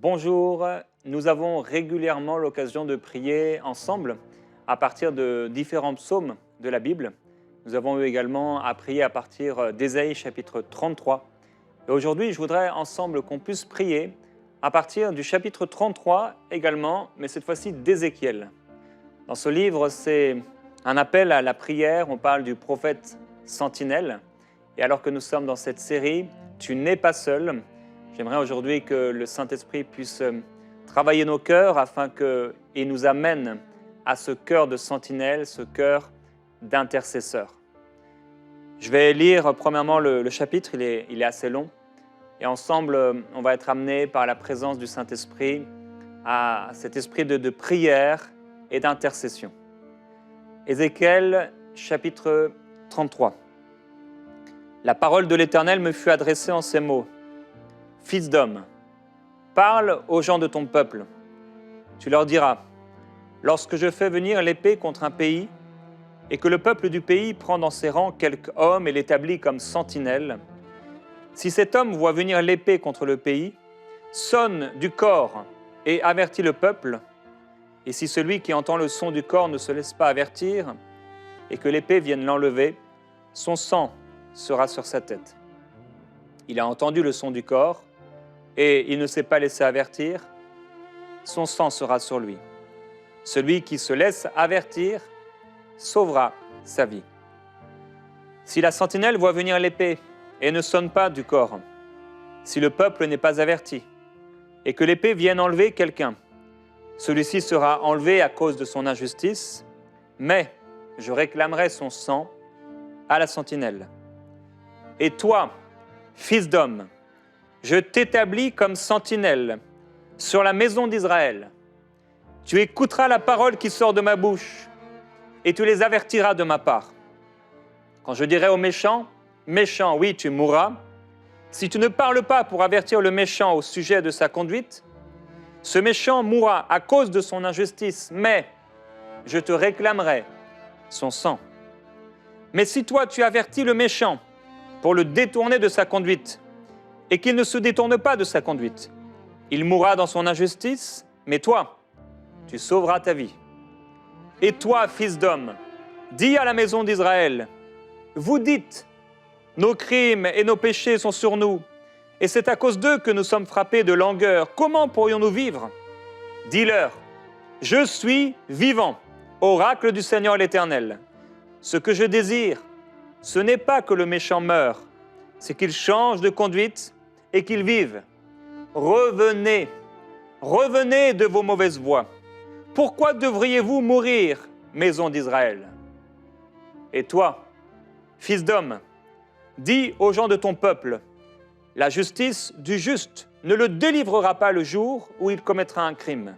Bonjour, nous avons régulièrement l'occasion de prier ensemble à partir de différents psaumes de la Bible. Nous avons eu également à prier à partir d'Ésaïe chapitre 33. Et aujourd'hui, je voudrais ensemble qu'on puisse prier à partir du chapitre 33 également, mais cette fois-ci d'Ézéchiel. Dans ce livre, c'est un appel à la prière, on parle du prophète sentinelle. Et alors que nous sommes dans cette série « Tu n'es pas seul », j'aimerais aujourd'hui que le Saint-Esprit puisse travailler nos cœurs afin qu'il nous amène à ce cœur de sentinelle, ce cœur d'intercesseur. Je vais lire premièrement le chapitre, il est assez long. Et ensemble, on va être amené par la présence du Saint-Esprit à cet esprit de prière et d'intercession. Ézéchiel, chapitre 33. La parole de l'Éternel me fut adressée en ces mots. « Fils d'homme, parle aux gens de ton peuple. Tu leur diras, lorsque je fais venir l'épée contre un pays, et que le peuple du pays prend dans ses rangs quelque homme et l'établit comme sentinelle, si cet homme voit venir l'épée contre le pays, sonne du cor et avertit le peuple, et si celui qui entend le son du cor ne se laisse pas avertir, et que l'épée vienne l'enlever, son sang sera sur sa tête. Il a entendu le son du cor, et il ne s'est pas laissé avertir, son sang sera sur lui. Celui qui se laisse avertir sauvera sa vie. Si la sentinelle voit venir l'épée et ne sonne pas du cor, si le peuple n'est pas averti, et que l'épée vienne enlever quelqu'un, celui-ci sera enlevé à cause de son injustice, mais je réclamerai son sang à la sentinelle. Et toi, fils d'homme, je t'établis comme sentinelle sur la maison d'Israël. Tu écouteras la parole qui sort de ma bouche et tu les avertiras de ma part. Quand je dirai au méchant, méchant, oui, tu mourras, si tu ne parles pas pour avertir le méchant au sujet de sa conduite, ce méchant mourra à cause de son injustice, mais je te réclamerai son sang. Mais si toi tu avertis le méchant pour le détourner de sa conduite, et qu'il ne se détourne pas de sa conduite, il mourra dans son injustice, mais toi, tu sauveras ta vie. Et toi, fils d'homme, dis à la maison d'Israël, vous dites, nos crimes et nos péchés sont sur nous, et c'est à cause d'eux que nous sommes frappés de langueur. Comment pourrions-nous vivre? Dis-leur, je suis vivant, oracle du Seigneur l'Éternel. Ce que je désire, ce n'est pas que le méchant meure, c'est qu'il change de conduite et qu'il vive. Revenez, revenez de vos mauvaises voies. Pourquoi devriez-vous mourir, maison d'Israël? Et toi, fils d'homme, dis aux gens de ton peuple, la justice du juste ne le délivrera pas le jour où il commettra un crime.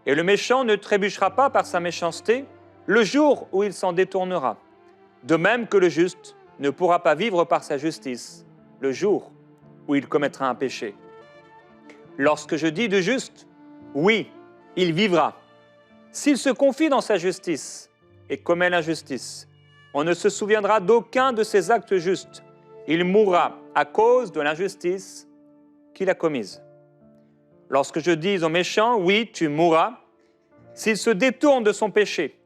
Et le méchant ne trébuchera pas par sa méchanceté le jour où il s'en détournera. De même que le juste ne pourra pas vivre par sa justice le jour où il commettra un péché. Lorsque je dis du juste, oui, il vivra. S'il se confie dans sa justice et commet l'injustice, on ne se souviendra d'aucun de ses actes justes. Il mourra à cause de l'injustice qu'il a commise. Lorsque je dis au méchant, oui, tu mourras, s'il se détourne de son péché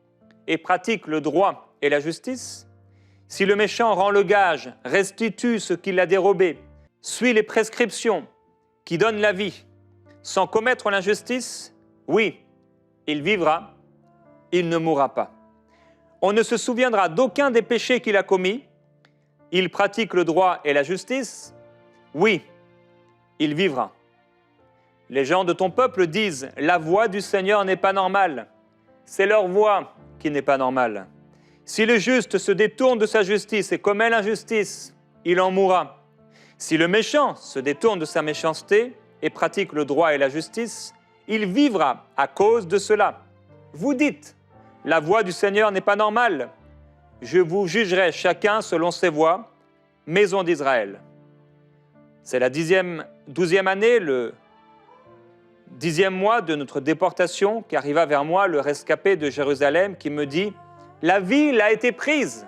et pratique le droit et la justice, si le méchant rend le gage, restitue ce qu'il a dérobé, suit les prescriptions qui donnent la vie, sans commettre l'injustice, oui, il vivra, il ne mourra pas. On ne se souviendra d'aucun des péchés qu'il a commis, il pratique le droit et la justice, oui, il vivra. Les gens de ton peuple disent, la voie du Seigneur n'est pas normale, c'est leur voie qui n'est pas normale. Si le juste se détourne de sa justice et commet l'injustice, il en mourra. Si le méchant se détourne de sa méchanceté et pratique le droit et la justice, il vivra à cause de cela. Vous dites, la voie du Seigneur n'est pas normale. Je vous jugerai chacun selon ses voies, maison d'Israël. C'est la 12e année, le 10e mois de notre déportation qu'arriva vers moi le rescapé de Jérusalem qui me dit « La ville a été prise !»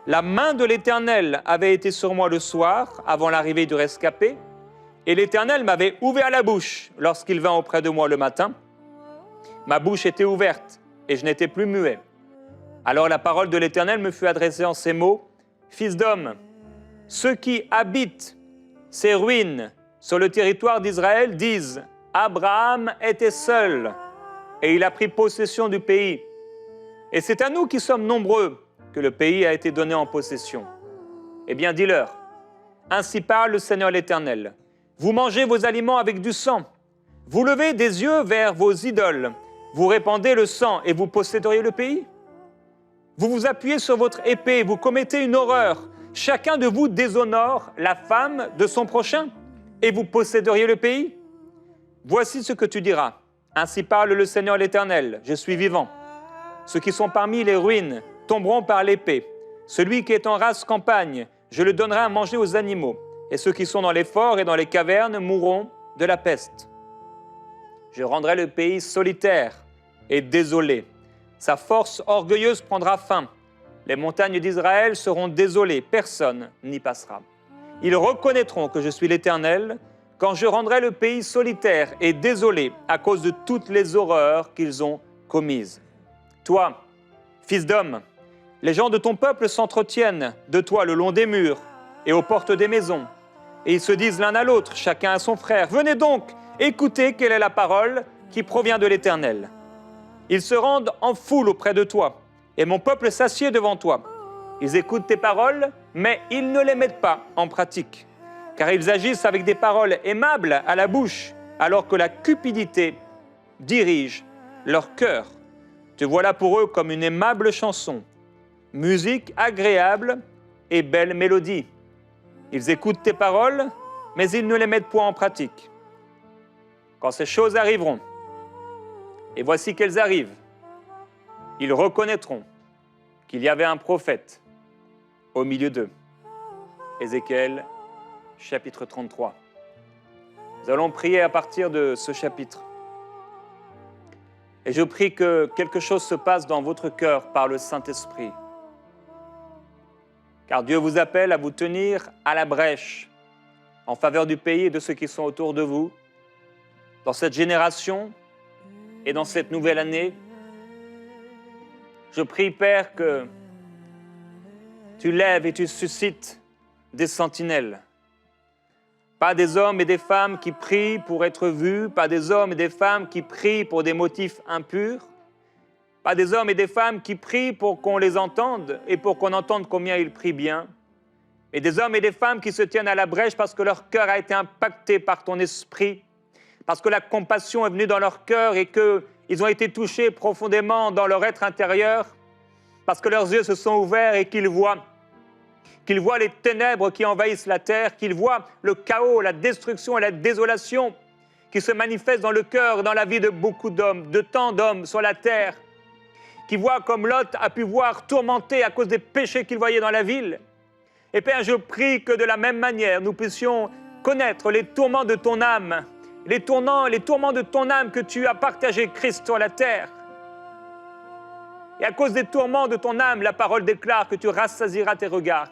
La main de l'Éternel avait été sur moi le soir, avant l'arrivée du rescapé, Et l'Éternel m'avait ouvert la bouche lorsqu'il vint auprès de moi le matin. Ma bouche était ouverte et je n'étais plus muet. Alors la parole de l'Éternel me fut adressée en ces mots. Fils d'homme, ceux qui habitent ces ruines sur le territoire d'Israël disent « Abraham était seul et il a pris possession du pays. Et c'est à nous qui sommes nombreux que le pays a été donné en possession. » Eh bien, dis-leur, ainsi parle le Seigneur l'Éternel. Vous mangez vos aliments avec du sang. Vous levez des yeux vers vos idoles. Vous répandez le sang et vous posséderiez le pays. Vous vous appuyez sur votre épée, vous commettez une horreur. Chacun de vous déshonore la femme de son prochain et vous posséderiez le pays. Voici ce que tu diras. Ainsi parle le Seigneur l'Éternel. Je suis vivant. Ceux qui sont parmi les ruines tomberont par l'épée. Celui qui est en race campagne, je le donnerai à manger aux animaux. Et ceux qui sont dans les forts et dans les cavernes mourront de la peste. Je rendrai le pays solitaire et désolé. Sa force orgueilleuse prendra fin. Les montagnes d'Israël seront désolées, personne n'y passera. Ils reconnaîtront que je suis l'Éternel quand je rendrai le pays solitaire et désolé à cause de toutes les horreurs qu'ils ont commises. Toi, fils d'homme, les gens de ton peuple s'entretiennent de toi le long des murs et aux portes des maisons. Et ils se disent l'un à l'autre, chacun à son frère, « Venez donc, écoutez quelle est la parole qui provient de l'Éternel. » Ils se rendent en foule auprès de toi, et mon peuple s'assied devant toi. Ils écoutent tes paroles, mais ils ne les mettent pas en pratique, car ils agissent avec des paroles aimables à la bouche, alors que la cupidité dirige leur cœur. Te voilà pour eux comme une aimable chanson, musique agréable et belle mélodie. Ils écoutent tes paroles, mais ils ne les mettent point en pratique. Quand ces choses arriveront, et voici qu'elles arrivent, ils reconnaîtront qu'il y avait un prophète au milieu d'eux. Ézéchiel, chapitre 33. Nous allons prier à partir de ce chapitre. Et je prie que quelque chose se passe dans votre cœur par le Saint-Esprit. Car Dieu vous appelle à vous tenir à la brèche en faveur du pays et de ceux qui sont autour de vous, dans cette génération et dans cette nouvelle année. Je prie, Père, que tu lèves et tu suscites des sentinelles. Pas des hommes et des femmes qui prient pour être vus, pas des hommes et des femmes qui prient pour des motifs impurs, pas des hommes et des femmes qui prient pour qu'on les entende et pour qu'on entende combien ils prient bien, mais des hommes et des femmes qui se tiennent à la brèche parce que leur cœur a été impacté par ton esprit, parce que la compassion est venue dans leur cœur et qu'ils ont été touchés profondément dans leur être intérieur, parce que leurs yeux se sont ouverts et qu'ils voient les ténèbres qui envahissent la terre, qu'ils voient le chaos, la destruction et la désolation qui se manifestent dans le cœur et dans la vie de beaucoup d'hommes, de tant d'hommes sur la terre, qui voient comme Lot a pu voir tourmenté à cause des péchés qu'il voyait dans la ville. Et Père, je prie que de la même manière, nous puissions connaître les tourments de ton âme, les tourments de ton âme que tu as partagé, Christ, sur la terre. Et à cause des tourments de ton âme, la parole déclare que tu rassasieras tes regards.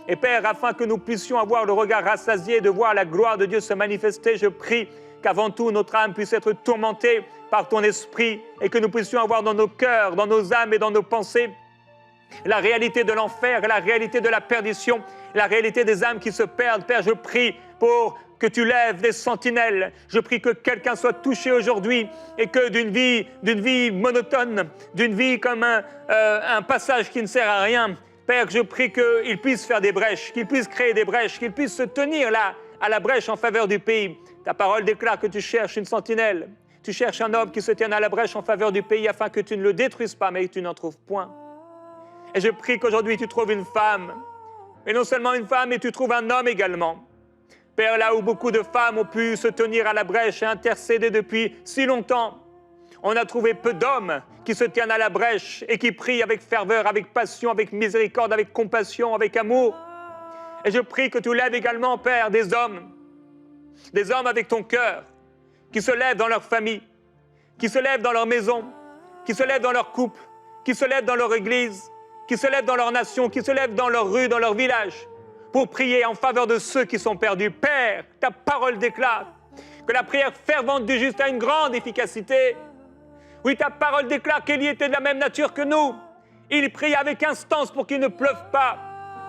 Et Père, afin que nous puissions avoir le regard rassasié de voir la gloire de Dieu se manifester, je prie qu'avant tout, notre âme puisse être tourmentée par ton esprit et que nous puissions avoir dans nos cœurs, dans nos âmes et dans nos pensées la réalité de l'enfer, la réalité de la perdition, la réalité des âmes qui se perdent. Père, je prie pour que tu lèves des sentinelles. Je prie que quelqu'un soit touché aujourd'hui et que d'une vie monotone, d'une vie comme un passage qui ne sert à rien, Père, je prie qu'il puisse faire des brèches, qu'il puisse créer des brèches, qu'il puisse se tenir là, à la brèche en faveur du pays. Ta parole déclare que tu cherches une sentinelle. Tu cherches un homme qui se tienne à la brèche en faveur du pays afin que tu ne le détruises pas, mais que tu n'en trouves point. Et je prie qu'aujourd'hui tu trouves une femme. Et non seulement une femme, mais tu trouves un homme également. Père, là où beaucoup de femmes ont pu se tenir à la brèche et intercéder depuis si longtemps, on a trouvé peu d'hommes qui se tiennent à la brèche et qui prient avec ferveur, avec passion, avec miséricorde, avec compassion, avec amour. Et je prie que tu lèves également, Père, des hommes avec ton cœur, qui se lèvent dans leur famille, qui se lèvent dans leur maison, qui se lèvent dans leur couple, qui se lèvent dans leur église, qui se lèvent dans leur nation, qui se lèvent dans leur rue, dans leur village, pour prier en faveur de ceux qui sont perdus. Père, ta parole déclare que la prière fervente du juste a une grande efficacité. Oui, ta parole déclare qu'Élie était de la même nature que nous. Il priait avec instance pour qu'il ne pleuve pas.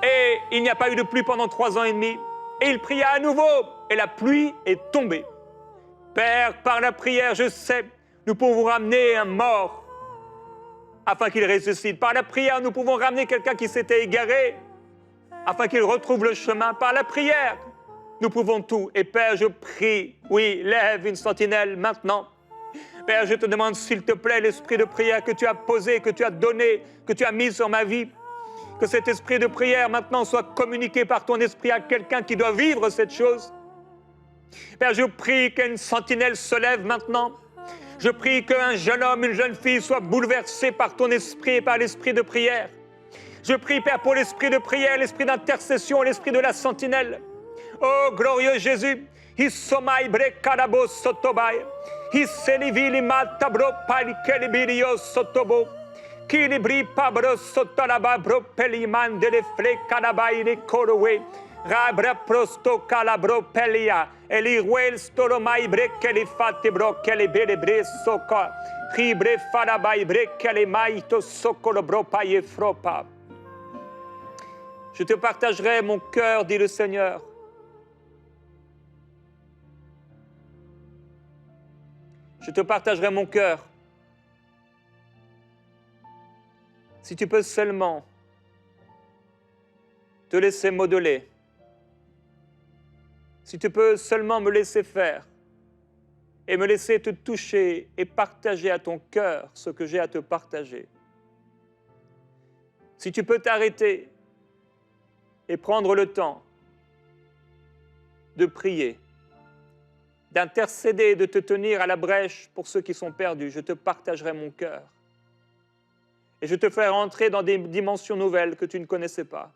Et il n'y a pas eu de pluie pendant 3 ans et demi. Et il pria à nouveau, et la pluie est tombée. Père, par la prière, je sais, nous pouvons ramener un mort afin qu'il ressuscite. Par la prière, nous pouvons ramener quelqu'un qui s'était égaré afin qu'il retrouve le chemin. Par la prière, nous pouvons tout. Et Père, je prie, oui, lève une sentinelle maintenant. Père, je te demande, s'il te plaît, l'esprit de prière que tu as posé, que tu as donné, que tu as mis sur ma vie, que cet esprit de prière maintenant soit communiqué par ton esprit à quelqu'un qui doit vivre cette chose. Père, je prie qu'une sentinelle se lève maintenant. Je prie qu'un jeune homme, une jeune fille soit bouleversé par ton esprit et par l'esprit de prière. Je prie, Père, pour l'esprit de prière, l'esprit d'intercession, l'esprit de la sentinelle. Oh, glorieux Jésus, Hissomai brekarabo sotobai, Hisselivili matabro palikelibirio sotobo, Kilibri pabro sotalaba bro peliman de le flecanabai ne korowe, Rabra prosto calabro pelia, Eliruel stolomai brekelifate bro kelibere soka, Ribre farabai brekelimaito sokolo bro paye fropa. Je te partagerai mon cœur, dit le Seigneur. Je te partagerai mon cœur. Si tu peux seulement te laisser modeler, si tu peux seulement me laisser faire et me laisser te toucher et partager à ton cœur ce que j'ai à te partager. Si tu peux t'arrêter et prendre le temps de prier, d'intercéder, de te tenir à la brèche pour ceux qui sont perdus, je te partagerai mon cœur. Et je te ferai entrer dans des dimensions nouvelles que tu ne connaissais pas,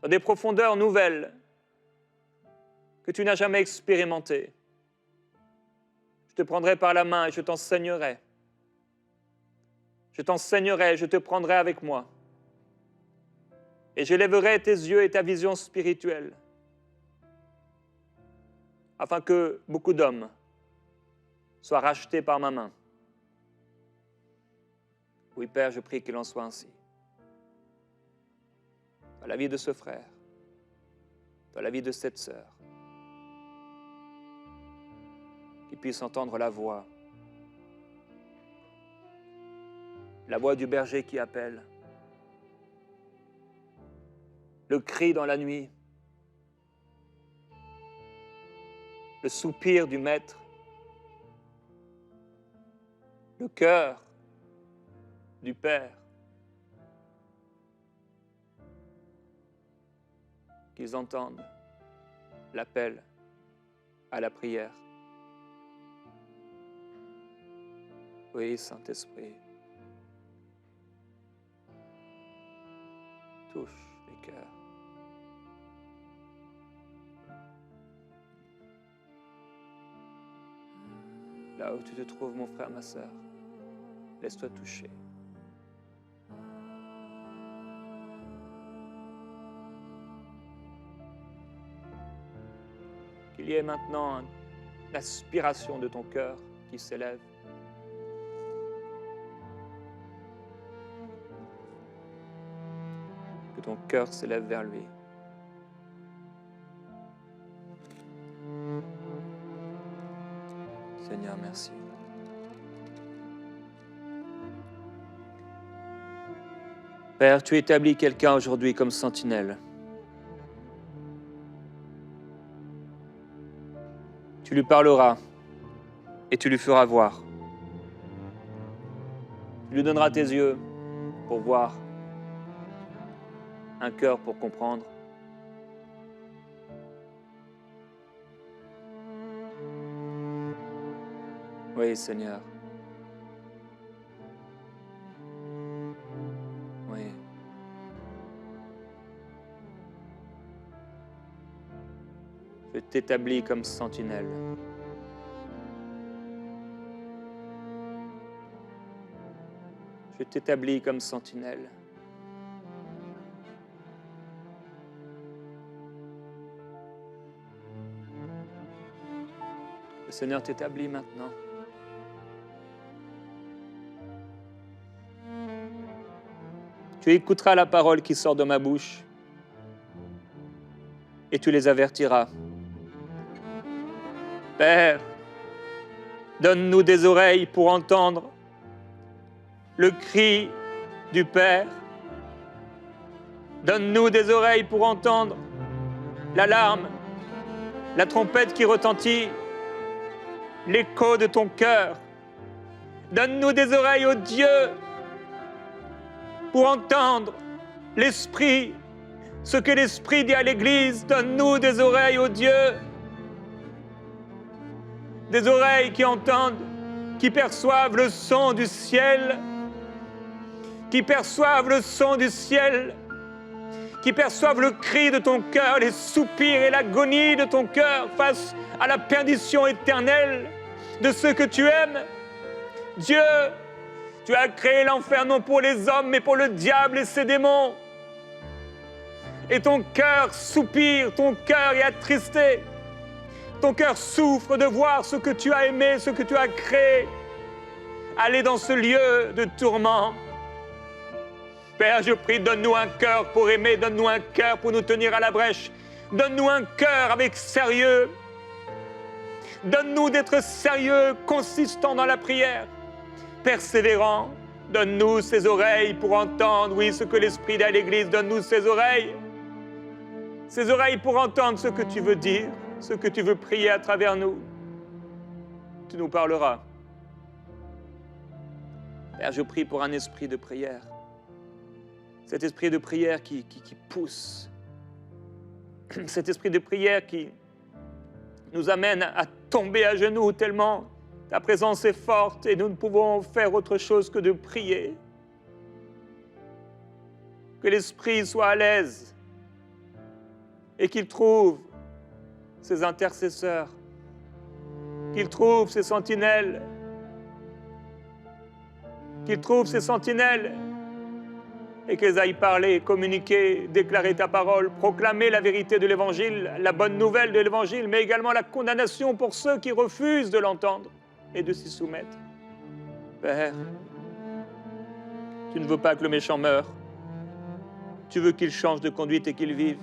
dans des profondeurs nouvelles que tu n'as jamais expérimentées. Je te prendrai par la main et je t'enseignerai. Je t'enseignerai, je te prendrai avec moi. Et j'élèverai tes yeux et ta vision spirituelle, afin que beaucoup d'hommes soient rachetés par ma main. Oui, Père, je prie qu'il en soit ainsi. Dans la vie de ce frère, dans la vie de cette sœur, qu'ils puissent entendre la voix du berger qui appelle, le cri dans la nuit, le soupir du Maître, le cœur du Père, qu'ils entendent l'appel à la prière. Oui, Saint-Esprit, touche les cœurs. Là où tu te trouves, mon frère, ma sœur, laisse-toi toucher. Qu'il y ait maintenant une aspiration de ton cœur qui s'élève. Que ton cœur s'élève vers lui. Seigneur, merci. Père, tu établis quelqu'un aujourd'hui comme sentinelle. Tu lui parleras et tu lui feras voir. Tu lui donneras tes yeux pour voir, un cœur pour comprendre. Oui, Seigneur. Oui. Je t'établis comme sentinelle. Je t'établis comme sentinelle. Le Seigneur t'établit maintenant. Tu écouteras la parole qui sort de ma bouche et tu les avertiras. Père, donne-nous des oreilles pour entendre le cri du Père. Donne-nous des oreilles pour entendre l'alarme, la trompette qui retentit, l'écho de ton cœur. Donne-nous des oreilles, ô Dieu, pour entendre l'Esprit, ce que l'Esprit dit à l'Église. Donne-nous des oreilles, ô Dieu, des oreilles qui entendent, qui perçoivent le son du ciel, qui perçoivent le son du ciel, qui perçoivent le cri de ton cœur, les soupirs et l'agonie de ton cœur face à la perdition éternelle de ceux que tu aimes. Dieu, tu as créé l'enfer non pour les hommes, mais pour le diable et ses démons. Et ton cœur soupire, ton cœur est attristé. Ton cœur souffre de voir ce que tu as aimé, ce que tu as créé, aller dans ce lieu de tourment. Père, je prie, donne-nous un cœur pour aimer, donne-nous un cœur pour nous tenir à la brèche. Donne-nous un cœur avec sérieux. Donne-nous d'être sérieux, consistant dans la prière, persévérant. Donne-nous ces oreilles pour entendre, oui, ce que l'Esprit dit à l'Église. Donne-nous ces oreilles pour entendre ce que tu veux dire, ce que tu veux prier à travers nous. Tu nous parleras. Père, je prie pour un esprit de prière. Cet esprit de prière qui pousse. Cet esprit de prière qui nous amène à tomber à genoux tellement ta présence est forte et nous ne pouvons faire autre chose que de prier. Que l'esprit soit à l'aise et qu'il trouve ses intercesseurs, qu'il trouve ses sentinelles, et qu'ils aillent parler, communiquer, déclarer ta parole, proclamer la vérité de l'Évangile, la bonne nouvelle de l'Évangile, mais également la condamnation pour ceux qui refusent de l'entendre et de s'y soumettre. Père, tu ne veux pas que le méchant meure. Tu veux qu'il change de conduite et qu'il vive.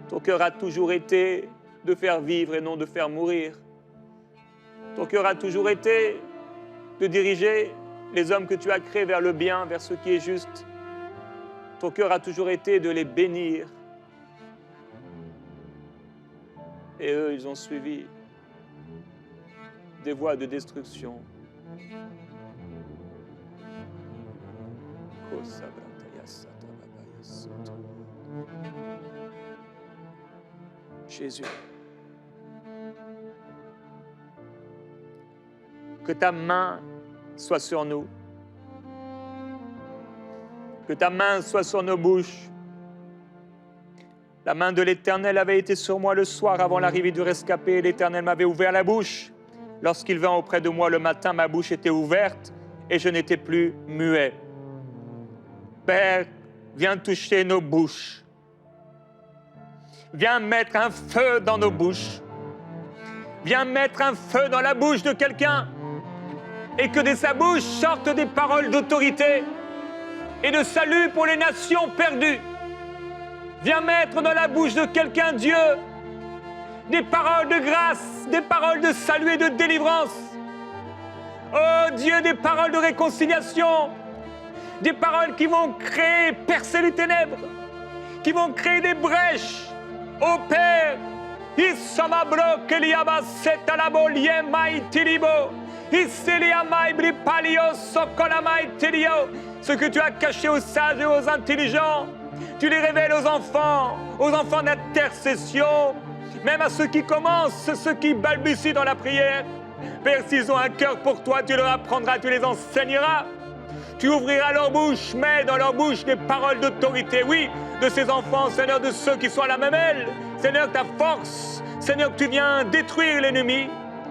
Ton cœur a toujours été de faire vivre et non de faire mourir. Ton cœur a toujours été de diriger les hommes que tu as créés vers le bien, vers ce qui est juste. Ton cœur a toujours été de les bénir. Et eux, ils ont suivi des voies de destruction. Jésus, que ta main soit sur nous, que ta main soit sur nos bouches. La main de l'Éternel avait été sur moi le soir avant l'arrivée du rescapé. L'Éternel m'avait ouvert la bouche. Lorsqu'il vint auprès de moi le matin, ma bouche était ouverte et je n'étais plus muet. Père, viens toucher nos bouches. Viens mettre un feu dans nos bouches. Viens mettre un feu dans la bouche de quelqu'un et que de sa bouche sortent des paroles d'autorité et de salut pour les nations perdues. Viens mettre dans la bouche de quelqu'un, Dieu, des paroles de grâce, des paroles de salut et de délivrance. Oh Dieu, des paroles de réconciliation, des paroles qui vont créer, percer les ténèbres, qui vont créer des brèches. Oh Père, ce que tu as caché aux sages et aux intelligents, tu les révèles aux enfants d'intercession, même à ceux qui commencent, ceux qui balbutient dans la prière. Père, s'ils ont un cœur pour toi, tu leur apprendras, tu les enseigneras. Tu ouvriras leur bouche, mets dans leur bouche des paroles d'autorité, oui, de ces enfants, Seigneur, de ceux qui sont à la mamelle. Seigneur, ta force, Seigneur, que tu viens détruire l'ennemi.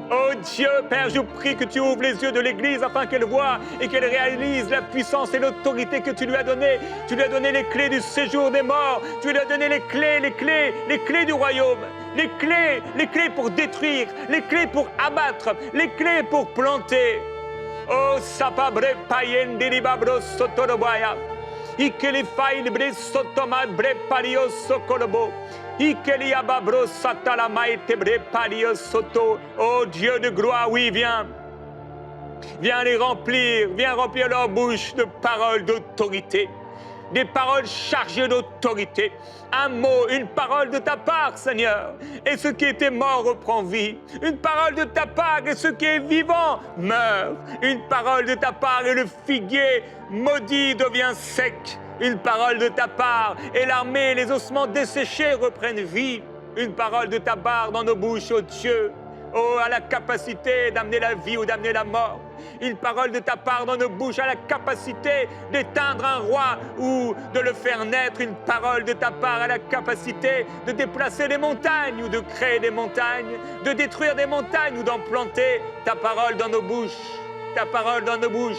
Oh Dieu, Père, je prie que tu ouvres les yeux de l'Église afin qu'elle voie et qu'elle réalise la puissance et l'autorité que tu lui as donnée. Tu lui as donné les clés du séjour des morts. Tu lui as donné les clés du royaume. Les clés pour détruire, les clés pour abattre, les clés pour planter. Oh, sapabre payen deribabro sotorobaya. Ikeli fail bre sotoma bre pario sokolobo. Ikeli ababro satala maite bre pario soto. Oh Dieu de gloire, oui, viens. Viens les remplir, viens remplir leur bouche de paroles d'autorité. Des paroles chargées d'autorité. Un mot, une parole de ta part, Seigneur. Et ce qui était mort reprend vie. Une parole de ta part, et ce qui est vivant meurt. Une parole de ta part, et le figuier maudit devient sec. Une parole de ta part, et l'armée, les ossements desséchés reprennent vie. Une parole de ta part dans nos bouches, ô Dieu. Oh, à la capacité d'amener la vie ou d'amener la mort. Une parole de ta part dans nos bouches, à la capacité d'éteindre un roi ou de le faire naître. Une parole de ta part à la capacité de déplacer des montagnes ou de créer des montagnes, de détruire des montagnes ou d'en planter. Ta parole dans nos bouches, ta parole dans nos bouches.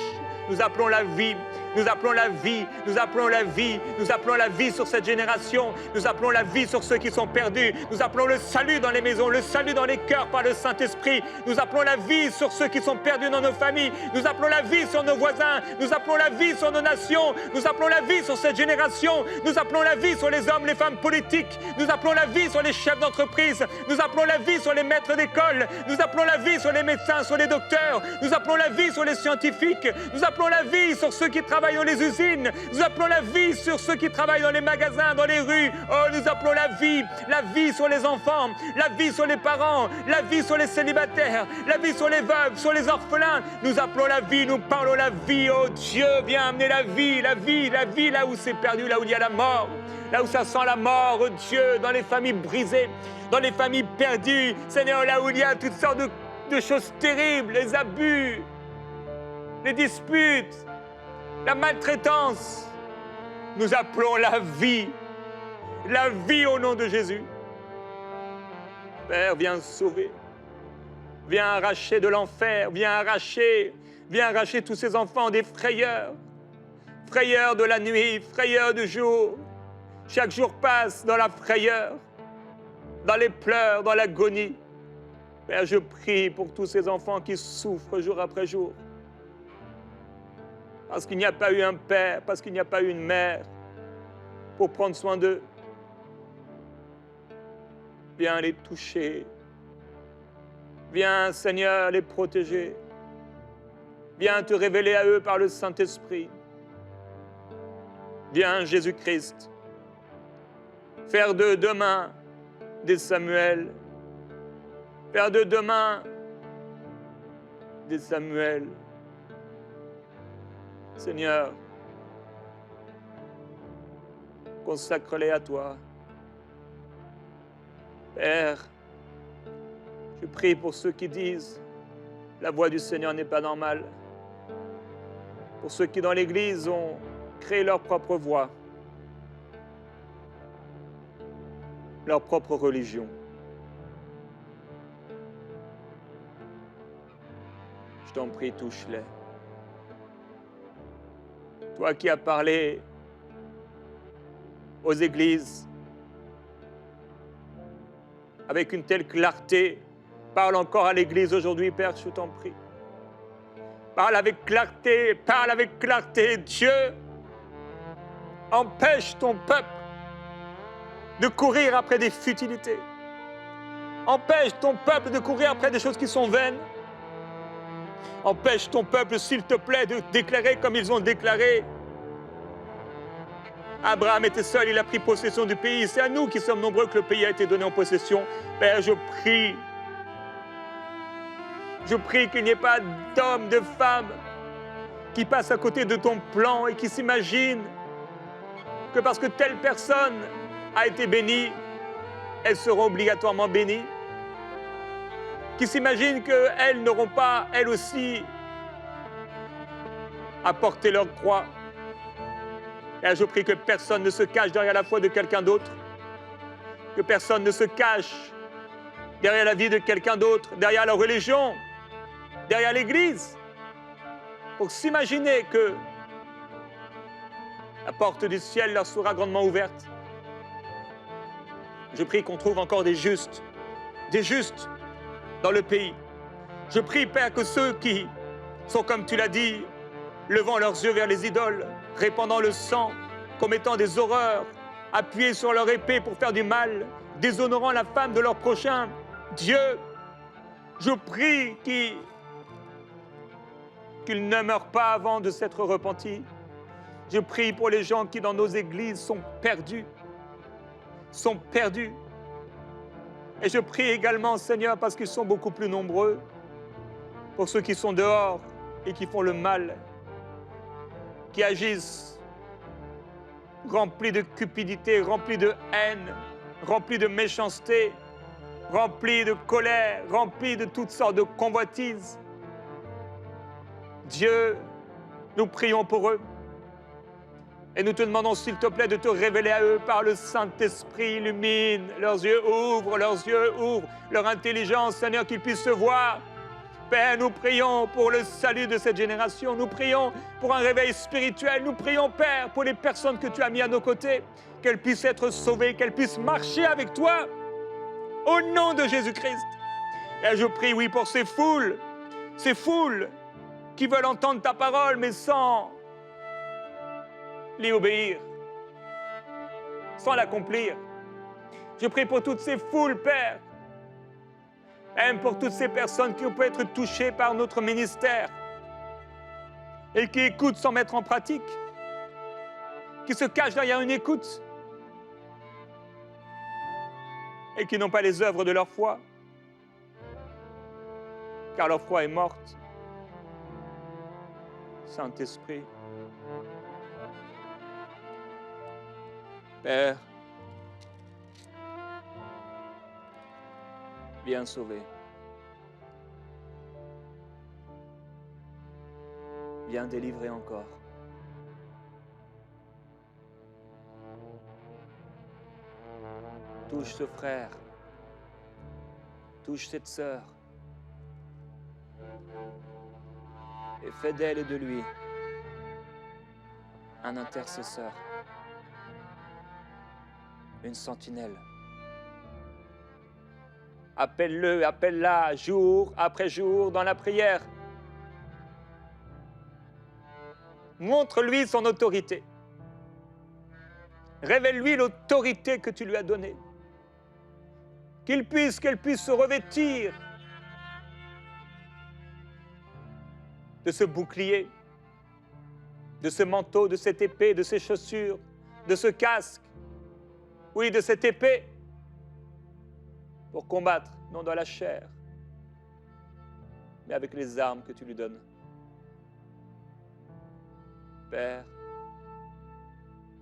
Nous appelons la vie. Nous appelons la vie, nous appelons la vie, nous appelons la vie sur cette génération, nous appelons la vie sur ceux qui sont perdus, nous appelons le salut dans les maisons, le salut dans les cœurs par le Saint-Esprit, nous appelons la vie sur ceux qui sont perdus dans nos familles, nous appelons la vie sur nos voisins, nous appelons la vie sur nos nations, nous appelons la vie sur cette génération, nous appelons la vie sur les hommes, les femmes politiques, nous appelons la vie sur les chefs d'entreprise, nous appelons la vie sur les maîtres d'école, nous appelons la vie sur les médecins, sur les docteurs, nous appelons la vie sur les scientifiques, nous appelons la vie sur ceux qui travaillent dans les usines, nous appelons la vie sur ceux qui travaillent dans les magasins, dans les rues. Oh, nous appelons la vie sur les enfants, la vie sur les parents, la vie sur les célibataires, la vie sur les veuves, sur les orphelins. Nous appelons la vie, nous parlons la vie. Oh Dieu, viens amener la vie, la vie, la vie là où c'est perdu, là où il y a la mort, là où ça sent la mort, oh Dieu, dans les familles brisées, dans les familles perdues, Seigneur, là où il y a toutes sortes de choses terribles, les abus, les disputes, la maltraitance. Nous appelons la vie au nom de Jésus. Père, viens sauver, viens arracher de l'enfer, viens arracher tous ces enfants des frayeurs, frayeurs de la nuit, frayeurs du jour. Chaque jour passe dans la frayeur, dans les pleurs, dans l'agonie. Père, je prie pour tous ces enfants qui souffrent jour après jour. Parce qu'il n'y a pas eu un père, parce qu'il n'y a pas eu une mère pour prendre soin d'eux. Viens les toucher. Viens, Seigneur, les protéger. Viens te révéler à eux par le Saint-Esprit. Viens, Jésus-Christ, faire d'eux demain des Samuel. Faire d'eux demain des Samuel. Seigneur, consacre-les à toi. Père, je prie pour ceux qui disent « La voix du Seigneur n'est pas normale ». Pour ceux qui dans l'Église ont créé leur propre voix, leur propre religion. Je t'en prie, touche-les. Toi qui as parlé aux églises avec une telle clarté, parle encore à l'église aujourd'hui, Père, je t'en prie. Parle avec clarté, Dieu. Empêche ton peuple de courir après des futilités. Empêche ton peuple de courir après des choses qui sont vaines. Empêche ton peuple, s'il te plaît, de déclarer comme ils ont déclaré. Abraham était seul, il a pris possession du pays. C'est à nous qui sommes nombreux que le pays a été donné en possession. Père, je prie qu'il n'y ait pas d'hommes, de femmes qui passent à côté de ton plan et qui s'imaginent que parce que telle personne a été bénie, elles seront obligatoirement bénies. Qui s'imaginent qu'elles n'auront pas, elles aussi, à porter leur croix. Et je prie que personne ne se cache derrière la foi de quelqu'un d'autre, que personne ne se cache derrière la vie de quelqu'un d'autre, derrière la religion, derrière l'Église, pour s'imaginer que la porte du ciel leur sera grandement ouverte. Je prie qu'on trouve encore des justes dans le pays. Je prie, Père, que ceux qui sont, comme tu l'as dit, levant leurs yeux vers les idoles, répandant le sang, commettant des horreurs, appuyés sur leur épée pour faire du mal, déshonorant la femme de leur prochain. Dieu, je prie qu'ils ne meurent pas avant de s'être repentis. Je prie pour les gens qui, dans nos églises, sont perdus. Et je prie également, Seigneur, parce qu'ils sont beaucoup plus nombreux, pour ceux qui sont dehors et qui font le mal, qui agissent remplis de cupidité, remplis de haine, remplis de méchanceté, remplis de colère, remplis de toutes sortes de convoitises. Dieu, nous prions pour eux. Et nous te demandons, s'il te plaît, de te révéler à eux par le Saint-Esprit. Illumine leurs yeux, ouvre leur intelligence, Seigneur, qu'ils puissent se voir. Père, nous prions pour le salut de cette génération. Nous prions pour un réveil spirituel. Nous prions, Père, pour les personnes que tu as mis à nos côtés, qu'elles puissent être sauvées, qu'elles puissent marcher avec toi, au nom de Jésus-Christ. Et je prie, oui, pour ces foules qui veulent entendre ta parole, mais sans l'y obéir, sans l'accomplir. Je prie pour toutes ces foules, Père, même pour toutes ces personnes qui peuvent être touchées par notre ministère et qui écoutent sans mettre en pratique, qui se cachent derrière une écoute et qui n'ont pas les œuvres de leur foi, car leur foi est morte. Saint-Esprit, Père, viens sauver. Viens délivrer encore. Touche ce frère. Touche cette sœur. Et fais d'elle et de lui un intercesseur, une sentinelle. Appelle-le, appelle-la jour après jour dans la prière. Montre-lui son autorité. Révèle-lui l'autorité que tu lui as donnée. Qu'elle puisse se revêtir de ce bouclier, de ce manteau, de cette épée, de ces chaussures, de ce casque, oui, de cette épée, pour combattre, non dans la chair, mais avec les armes que tu lui donnes. Père,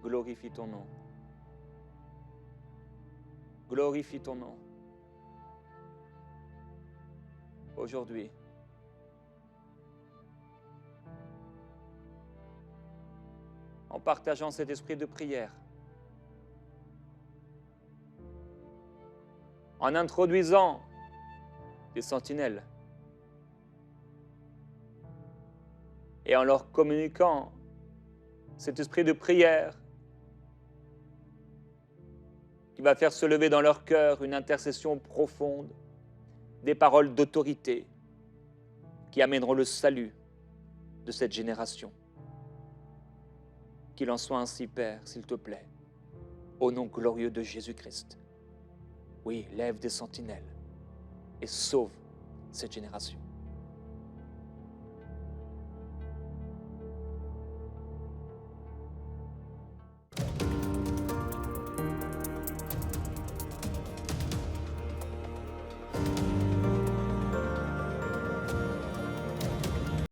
glorifie ton nom. Glorifie ton nom. Aujourd'hui, en partageant cet esprit de prière, en introduisant des sentinelles et en leur communiquant cet esprit de prière qui va faire se lever dans leur cœur une intercession profonde, des paroles d'autorité qui amèneront le salut de cette génération. Qu'il en soit ainsi, Père, s'il te plaît, au nom glorieux de Jésus-Christ. Oui, lève des sentinelles et sauve cette génération.